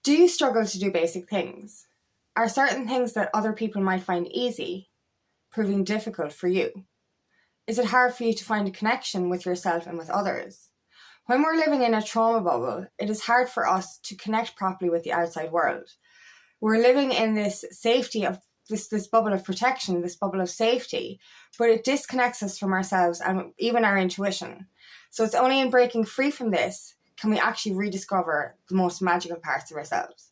Do you struggle to do basic things? Are certain things that other people might find easy proving difficult for you? Is it hard for you to find a connection with yourself and with others? When we're living in a trauma bubble, it is hard for us to connect properly with the outside world. We're living in this safety of this bubble of protection, this bubble of safety, but it disconnects us from ourselves and even our intuition. So it's only in breaking free from this can we actually rediscover the most magical parts of ourselves.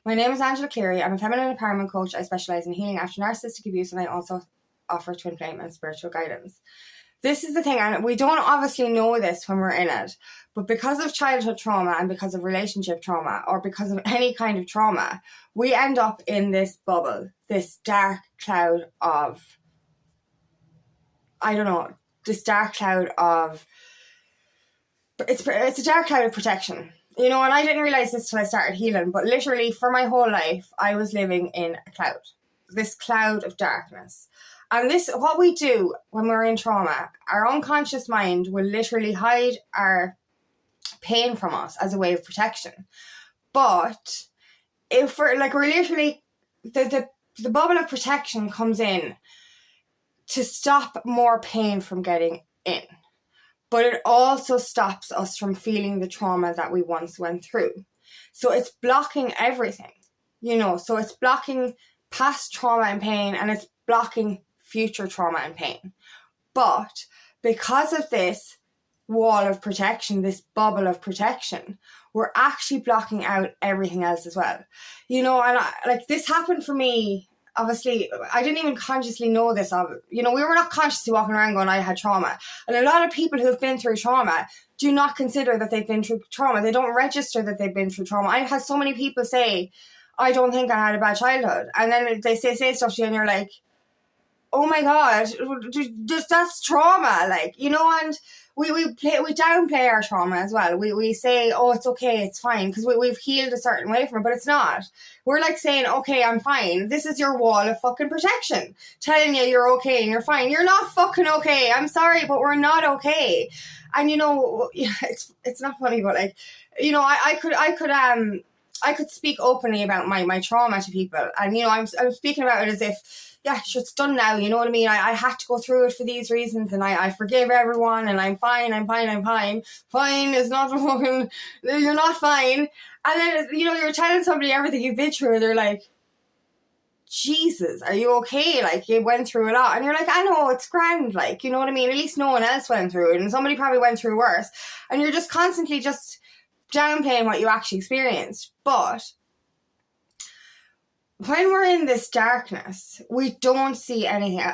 My name is Angela Cleary. I'm a feminine empowerment coach. I specialise in healing after narcissistic abuse, and I also offer twin flame and spiritual guidance. This is the thing, and we don't obviously know this when we're in it, but because of childhood trauma and because of relationship trauma or because of any kind of trauma, we end up in this bubble, this dark cloud of, it's a dark cloud of protection. You know, and I didn't realise this till I started healing, but literally for my whole life, I was living in a cloud, this cloud of darkness. And this, what we do when we're in trauma, our unconscious mind will literally hide our pain from us as a way of protection. But if we're literally, the bubble of protection comes in to stop more pain from getting in. But it also stops us from feeling the trauma that we once went through. So it's blocking everything, you know, so it's blocking past trauma and pain, and it's blocking future trauma and pain. But because of this wall of protection, this bubble of protection, we're actually blocking out everything else as well. You know, and this happened for me. Obviously, I didn't even consciously know this. You know, we were not consciously walking around going, I had trauma. And a lot of people who have been through trauma do not consider that they've been through trauma. They don't register that they've been through trauma. I've had so many people say, I don't think I had a bad childhood. And then they say stuff to you and you're like, oh my God, that's trauma. You know, and we downplay our trauma as well. We say, oh, it's okay, it's fine, because we've healed a certain way from it, but it's not. We're saying, okay, I'm fine. This is your wall of fucking protection, telling you you're okay and you're fine. You're not fucking okay. I'm sorry, but we're not okay. And you know, it's not funny, but you know, I could speak openly about my trauma to people, and you know, I'm speaking about it as if, yeah, it's done now, you know what I mean? I had to go through it for these reasons, and I forgive everyone, and I'm fine. Fine is not fucking, you're not fine. And then, you know, you're telling somebody everything you've been through, and they're like, Jesus, are you okay? You went through a lot. And you're like, I know, it's grand, you know what I mean? At least no one else went through it, and somebody probably went through worse. And you're just constantly just downplaying what you actually experienced. But when we're in this darkness, we don't see anything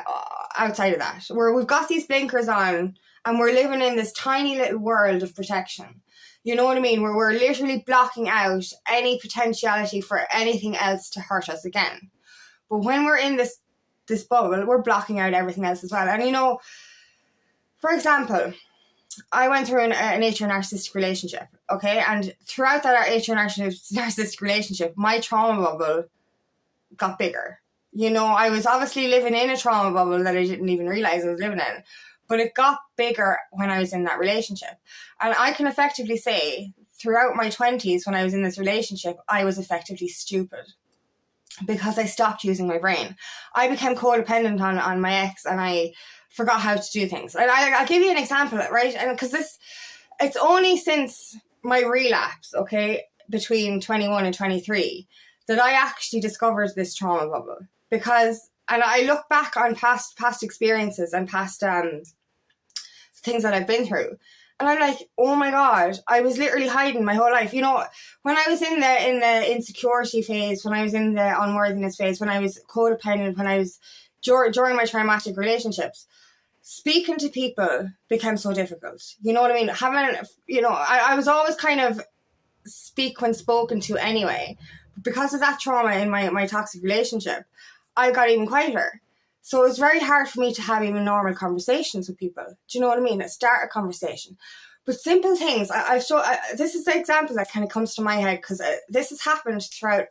outside of that. We've got these blinkers on, and we're living in this tiny little world of protection. You know what I mean? Where we're literally blocking out any potentiality for anything else to hurt us again. But when we're in this bubble, we're blocking out everything else as well. And you know, for example, I went through an atro narcissistic relationship, okay? And throughout that atro narcissistic relationship, my trauma bubble got bigger. You know, I was obviously living in a trauma bubble that I didn't even realize I was living in, but it got bigger when I was in that relationship. And I can effectively say throughout my 20s, when I was in this relationship, I was effectively stupid because I stopped using my brain. I became codependent on my ex, and I forgot how to do things. And I'll give you an example, right? And because it's only since my relapse, okay, between 21 and 23, that I actually discovered this trauma bubble. Because, and I look back on past experiences and past things that I've been through, and I'm like, oh my God, I was literally hiding my whole life. You know, when I was in the insecurity phase, when I was in the unworthiness phase, when I was codependent, when I was during my traumatic relationships, speaking to people became so difficult. You know what I mean? I was always kind of speak when spoken to anyway. Because of that trauma in my toxic relationship, I got even quieter. So it was very hard for me to have even normal conversations with people. Do you know what I mean? Start a conversation. But simple things, I'll show. This is the example that kind of comes to my head, because this has happened throughout.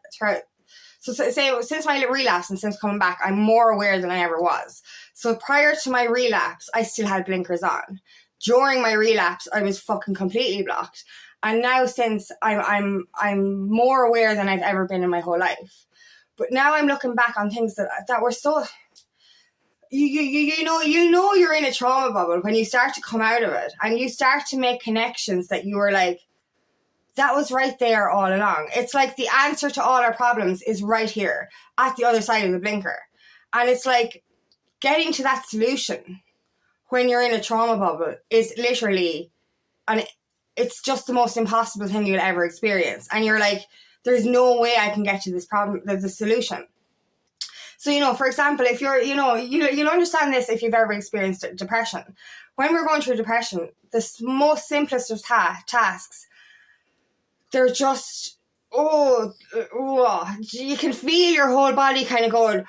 So say since my relapse and since coming back, I'm more aware than I ever was. So prior to my relapse, I still had blinkers on. During my relapse, I was fucking completely blocked. And now since I'm more aware than I've ever been in my whole life. But now I'm looking back on things that were so, you know you're in a trauma bubble when you start to come out of it and you start to make connections that you were like, that was right there all along. It's like the answer to all our problems is right here at the other side of the blinker. And it's like getting to that solution when you're in a trauma bubble is literally, and it's just the most impossible thing you'll ever experience. And you're like, there's no way I can get to this problem, the solution. So, you know, for example, if you're, you know, you'll understand this if you've ever experienced depression. When we're going through depression, the most simplest of tasks, they're just, you can feel your whole body kind of going,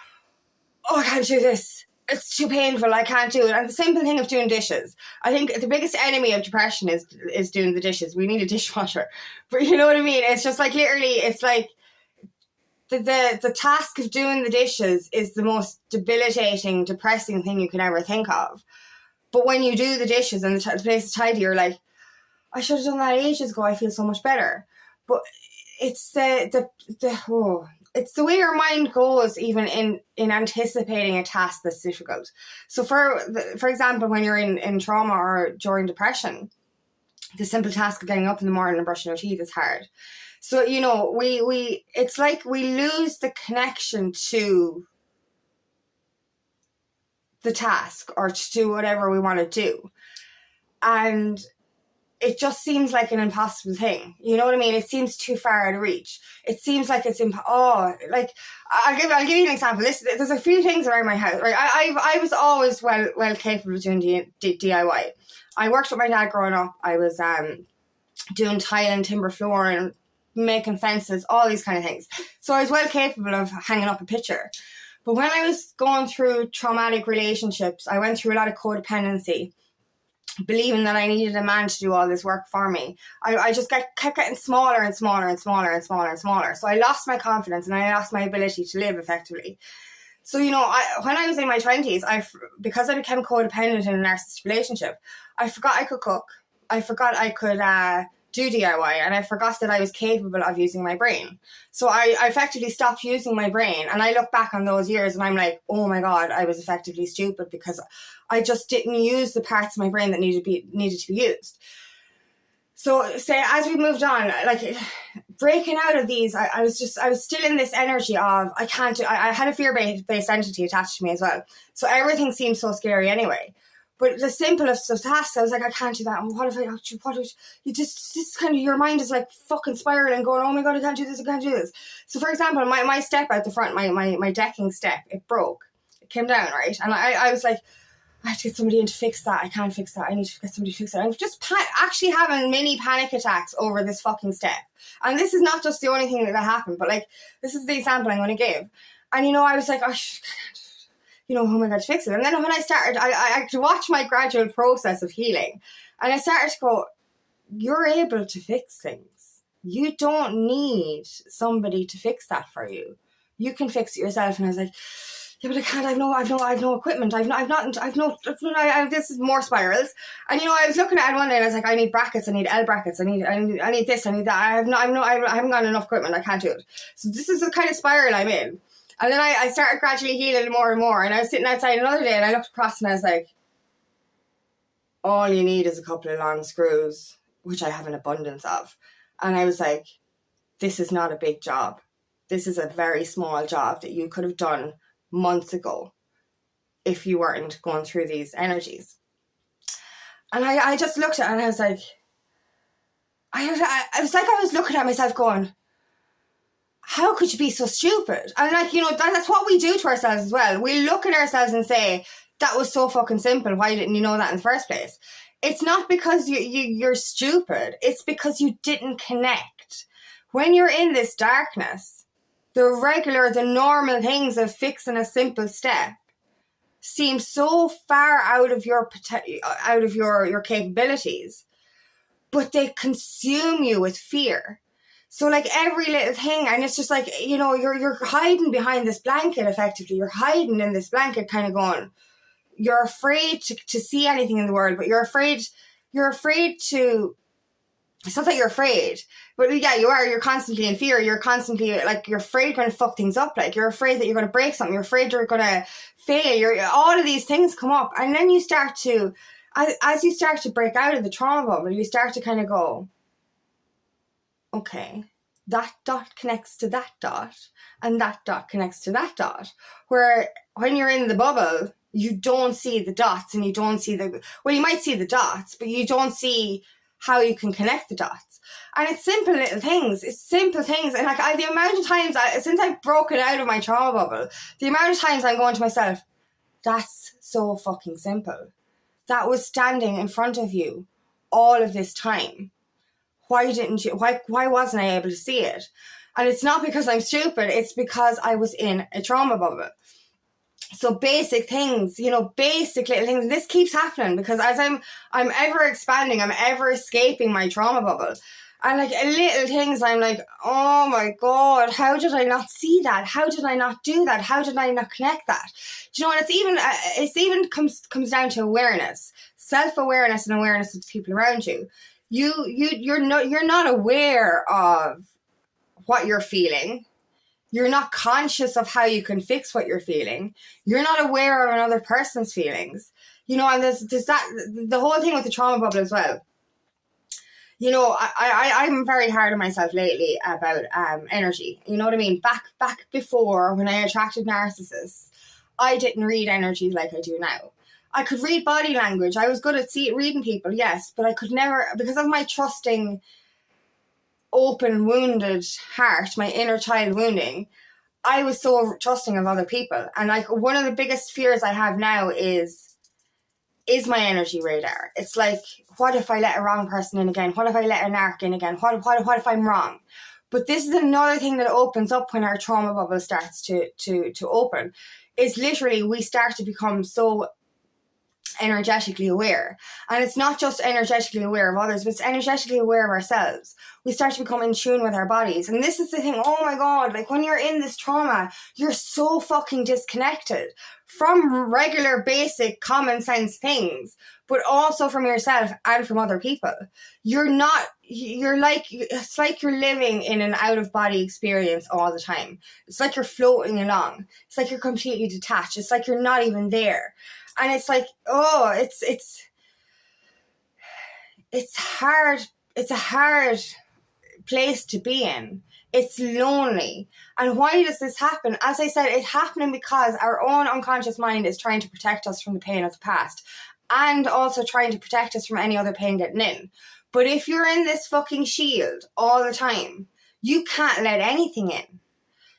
oh, I can't do this. It's too painful. I can't do it. And the simple thing of doing dishes. I think the biggest enemy of depression is doing the dishes. We need a dishwasher. But you know what I mean? It's just like literally, it's like the task of doing the dishes is the most debilitating, depressing thing you can ever think of. But when you do the dishes and the place is tidy, you're like, I should have done that ages ago. I feel so much better. But it's it's the way your mind goes, even in anticipating a task that's difficult. So for example, when you're in trauma or during depression, the simple task of getting up in the morning and brushing your teeth is hard. So, you know, it's like we lose the connection to the task or to do whatever we want to do. And it just seems like an impossible thing. You know what I mean? It seems too far out of reach. It seems like it's I'll give you an example. There's a few things around my house. Right? I was always well capable of doing DIY. I worked with my dad growing up. I was doing tiling, timber flooring, making fences, all these kind of things. So I was well capable of hanging up a picture. But when I was going through traumatic relationships, I went through a lot of codependency, believing that I needed a man to do all this work for me. I just kept getting smaller and smaller and smaller and smaller and smaller. So I lost my confidence and I lost my ability to live effectively. So, you know, when I was in my 20s, because I became codependent in a narcissistic relationship, I forgot I could cook. I forgot I could do DIY, and I forgot that I was capable of using my brain. So I effectively stopped using my brain, and I look back on those years and I'm like, oh my God, I was effectively stupid because I just didn't use the parts of my brain that needed to be used. So say as we moved on, like breaking out of these, I was still in this energy of I can't do. I had a fear-based entity attached to me as well. So everything seemed so scary anyway. But the simplest of tasks, I was like, I can't do that. And what if you just kind of, your mind is like fucking spiraling, going, oh my God, I can't do this, I can't do this. So for example, my step out the front, my decking step, it broke. It came down, right? And I was like, I have to get somebody in to fix that. I can't fix that. I need to get somebody to fix it. I'm just actually having mini panic attacks over this fucking step. And this is not just the only thing that happened, but like, this is the example I'm going to give. And, you know, I was like, oh, you know, oh my God, to fix it. And then when I started, I could watch my gradual process of healing. And I started to go, you're able to fix things. You don't need somebody to fix that for you. You can fix it yourself. And I was like, yeah, but I can't. I've no equipment. This is more spirals. And you know, I was looking at it one day and I was like, I need brackets. I need L brackets. I need this. I need that. I haven't got enough equipment. I can't do it. So this is the kind of spiral I'm in. And then I started gradually healing more and more. And I was sitting outside another day and I looked across and I was like, all you need is a couple of long screws, which I have an abundance of. And I was like, this is not a big job. This is a very small job that you could have done months ago if you weren't going through these energies. And I just looked at it and I was like, I was looking at myself going, how could you be so stupid? And like, you know, that's what we do to ourselves as well. We look at ourselves and say, that was so fucking simple. Why didn't you know that in the first place? It's not because you're stupid. It's because you didn't connect. When you're in this darkness, the normal things of fixing a simple step seem so far out of your capabilities, but they consume you with fear. So like every little thing, and it's just like, you know, you're hiding behind this blanket effectively. You're hiding in this blanket kind of going, you're afraid to see anything in the world, but you're afraid to it's not that you're afraid, but yeah, you are. You're constantly in fear. You're constantly like, you're afraid you're going to fuck things up. Like, you're afraid that you're going to break something. You're afraid you're going to fail. All of these things come up. And then you start to, as you start to break out of the trauma bubble, you start to kind of go, okay, that dot connects to that dot, and that dot connects to that dot. Where when you're in the bubble, you don't see the dots, and you don't see you might see the dots, but you don't see how you can connect the dots. And it's simple little things. It's simple things. And like, the amount of times, since I've broken out of my trauma bubble, the amount of times I'm going to myself, that's so fucking simple. That was standing in front of you all of this time. Why didn't you? Why wasn't I able to see it? And it's not because I'm stupid. It's because I was in a trauma bubble. So basic things, basic little things. This keeps happening because as I'm ever expanding, I'm ever escaping my trauma bubble. And like little things, I'm like, oh my God, how did I not see that? How did I not do that? How did I not connect that? Do you know, and it's even comes down to awareness, self-awareness, and awareness of the people around you. You're not aware of what you're feeling. You're not conscious of how you can fix what you're feeling. You're not aware of another person's feelings. And there's that, the whole thing with the trauma bubble as well. I'm very hard on myself lately about energy. You know what I mean? Back before, when I attracted narcissists, I didn't read energy like I do now. I could read body language. I was good at reading people, yes, but I could never, because of my trusting, open, wounded heart, my inner child wounding, I was so trusting of other people. And like, one of the biggest fears I have now is my energy radar. It's like, what if I let a wrong person in again? What if I let a narc in again? What if I'm wrong? But this is another thing that opens up when our trauma bubble starts to open. Is literally, we start to become so energetically aware. And it's not just energetically aware of others, but it's energetically aware of ourselves. We start to become in tune with our bodies. And this is the thing, oh my God, like when you're in this trauma, you're so fucking disconnected from regular, basic, common sense things, but also from yourself and from other people. It's like you're living in an out of body experience all the time. It's like you're floating along. It's like you're completely detached. It's like you're not even there. And it's like, oh, it's hard. It's a hard place to be in. It's lonely. And why does this happen? As I said, it's happening because our own unconscious mind is trying to protect us from the pain of the past, and also trying to protect us from any other pain getting in. But if you're in this fucking shield all the time, you can't let anything in.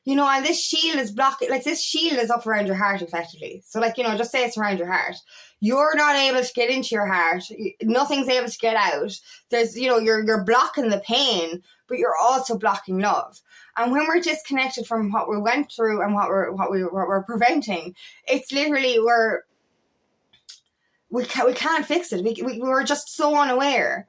And this shield is blocking, like this shield is up around your heart effectively. So like, just say it's around your heart. You're not able to get into your heart. Nothing's able to get out. There's, you're blocking the pain, but you're also blocking love. And when we're disconnected from what we went through and what we're preventing, it's literally we can't fix it. We're just so unaware.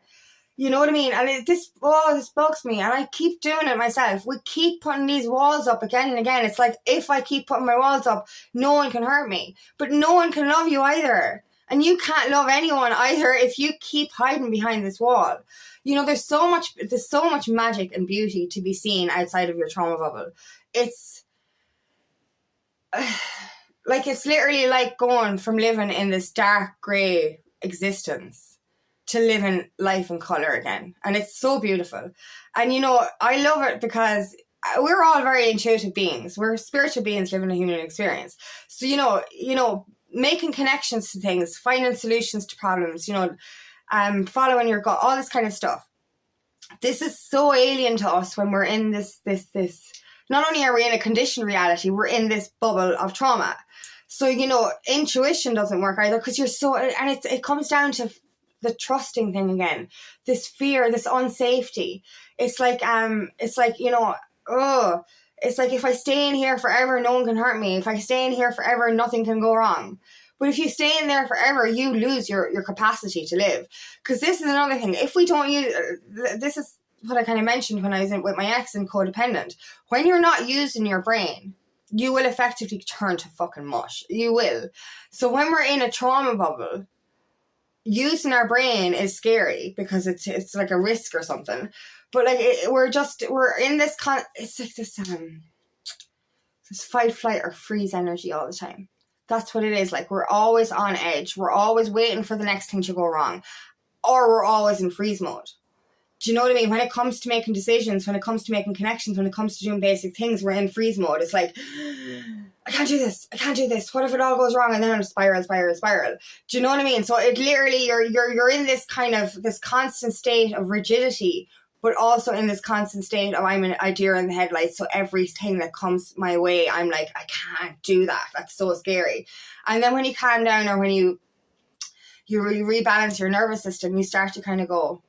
You know what I mean? And this bugs me, and I keep doing it myself. We keep putting these walls up again and again. It's like, if I keep putting my walls up, no one can hurt me. But no one can love you either. And you can't love anyone either if you keep hiding behind this wall. There's so much magic and beauty to be seen outside of your trauma bubble. It's literally like going from living in this dark, grey existence to living life in colour again. And it's so beautiful. And I love it because we're all very intuitive beings. We're spiritual beings living a human experience. So making connections to things, finding solutions to problems, following your gut, all this kind of stuff. This is so alien to us when we're in this. Not only are we in a conditioned reality, we're in this bubble of trauma. So intuition doesn't work either, because you're so, and it comes down to the trusting thing again, this fear, this unsafety. It's like it's like if I stay in here forever, no one can hurt me. If I stay in here forever, nothing can go wrong. But if you stay in there forever, you lose your capacity to live. Because this is another thing. If we don't use, this is what I kind of mentioned when I was with my ex and codependent. When you're not using your brain, you will effectively turn to fucking mush. You will. So when we're in a trauma bubble, using our brain is scary because it's like a risk or something. But like we're in this it's like this fight, flight, or freeze energy all the time. That's what it is. Like, we're always on edge. We're always waiting for the next thing to go wrong, or we're always in freeze mode. Do you know what I mean? When it comes to making decisions, when it comes to making connections, when it comes to doing basic things, we're in freeze mode. It's like, I can't do this. I can't do this. What if it all goes wrong? And then I'm spiral. Do you know what I mean? So it literally, you're in this kind of, this constant state of rigidity, but also in this constant state of I'm a deer in the headlights. So everything that comes my way, I'm like, I can't do that. That's so scary. And then when you calm down, or when you rebalance your nervous system, you start to kind of go,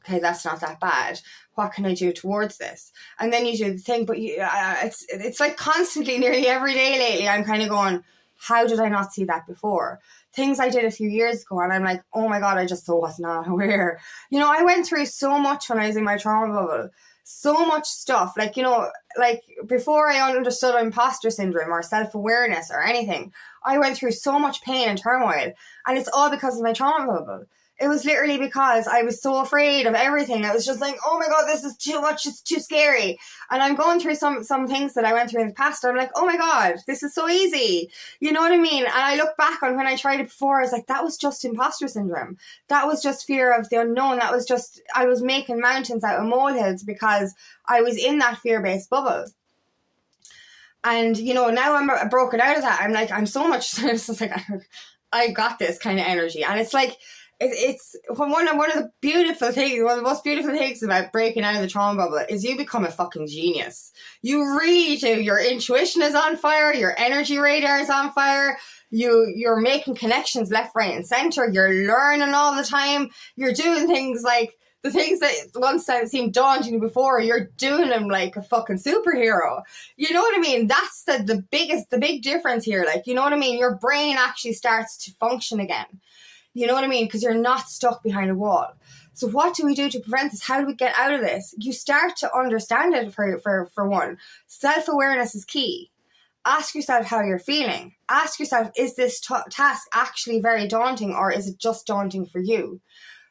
okay, that's not that bad. What can I do towards this? And then you do the thing, but it's like constantly, nearly every day lately, I'm kind of going, how did I not see that before? Things I did a few years ago, and I'm like, oh my God, I just was not aware. You know, I went through so much when I was in my trauma bubble. So much stuff. Like, you know, like before I understood imposter syndrome or self-awareness or anything, I went through so much pain and turmoil. And it's all because of my trauma bubble. It was literally because I was so afraid of everything. I was just like, oh my God, this is too much. It's too scary. And I'm going through some things that I went through in the past. And I'm like, oh my God, this is so easy. You know what I mean? And I look back on when I tried it before, I was like, that was just imposter syndrome. That was just fear of the unknown. That was just, I was making mountains out of molehills because I was in that fear-based bubble. And, you know, now I'm broken out of that. I'm like, I'm so much, it's just like, I got this kind of energy. And it's like, it's one of the beautiful things, one of the most beautiful things about breaking out of the trauma bubble is you become a fucking genius. You really do. Your intuition is on fire. Your energy radar is on fire. You're making connections left, right, and center. You're learning all the time. You're doing things like the things that once seemed daunting before. You're doing them like a fucking superhero. You know what I mean? That's the big difference here. Like, you know what I mean? Your brain actually starts to function again. You know what I mean? Because you're not stuck behind a wall. So what do we do to prevent this? How do we get out of this? You start to understand it for one. Self-awareness is key. Ask yourself how you're feeling. Ask yourself, is this task actually very daunting, or is it just daunting for you?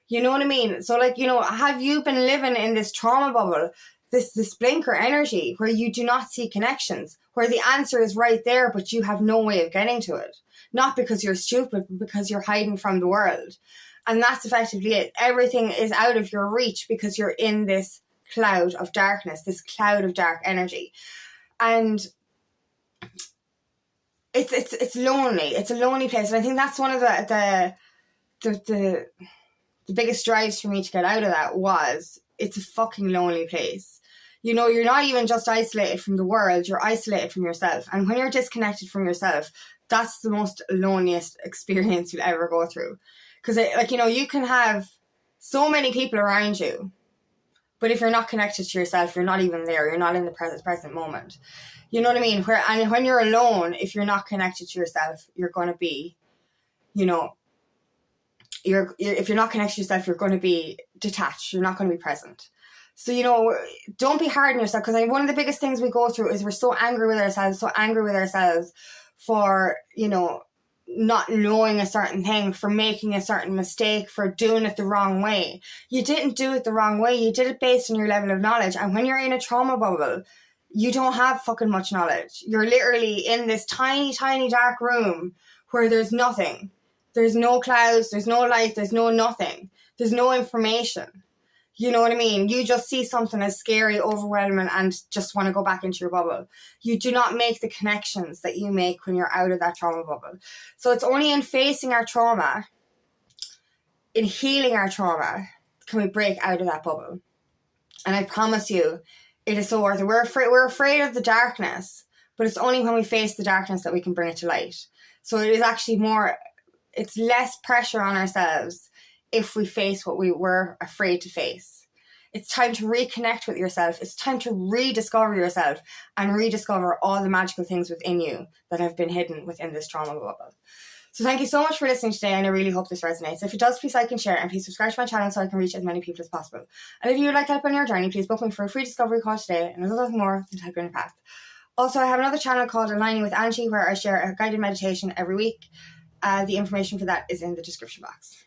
You know what I mean? So like, you know, have you been living in this trauma bubble, this blinker energy where you do not see connections, where the answer is right there, but you have no way of getting to it? Not because you're stupid, but because you're hiding from the world. And that's effectively it. Everything is out of your reach because you're in this cloud of darkness, this cloud of dark energy. And it's lonely. It's a lonely place. And I think that's one of the biggest drives for me to get out of that was it's a fucking lonely place. You know, you're not even just isolated from the world, you're isolated from yourself. And when you're disconnected from yourself, that's the most loneliest experience you'll ever go through. Because, like, you know, you can have so many people around you, but if you're not connected to yourself, you're not even there. You're not in the present moment. You know what I mean? And when you're alone, if you're not connected to yourself, you're going to be, you know, if you're not connected to yourself, you're going to be detached. You're not going to be present. So, you know, don't be hard on yourself, because one of the biggest things we go through is we're so angry with ourselves for, you know, not knowing a certain thing, for making a certain mistake, for doing it the wrong way. You didn't do it the wrong way. You did it based on your level of knowledge. And when you're in a trauma bubble, you don't have fucking much knowledge. You're literally in this tiny, tiny dark room where there's nothing. There's no clouds, there's no light, there's no nothing. There's no information. You know what I mean? You just see something as scary, overwhelming, and just want to go back into your bubble. You do not make the connections that you make when you're out of that trauma bubble. So it's only in facing our trauma, in healing our trauma, can we break out of that bubble. And I promise you, it is so worth it. We're afraid of the darkness, but it's only when we face the darkness that we can bring it to light. So it is actually it's less pressure on ourselves if we face what we were afraid to face. It's time to reconnect with yourself. It's time to rediscover yourself and rediscover all the magical things within you that have been hidden within this trauma bubble. So thank you so much for listening today, and I really hope this resonates. If it does, please like and share, and please subscribe to my channel so I can reach as many people as possible. And if you would like help on your journey, please book me for a free discovery call today, and there's nothing more than to help you on your path. Also, I have another channel called Aligning with Angie, where I share a guided meditation every week. The information for that is in the description box.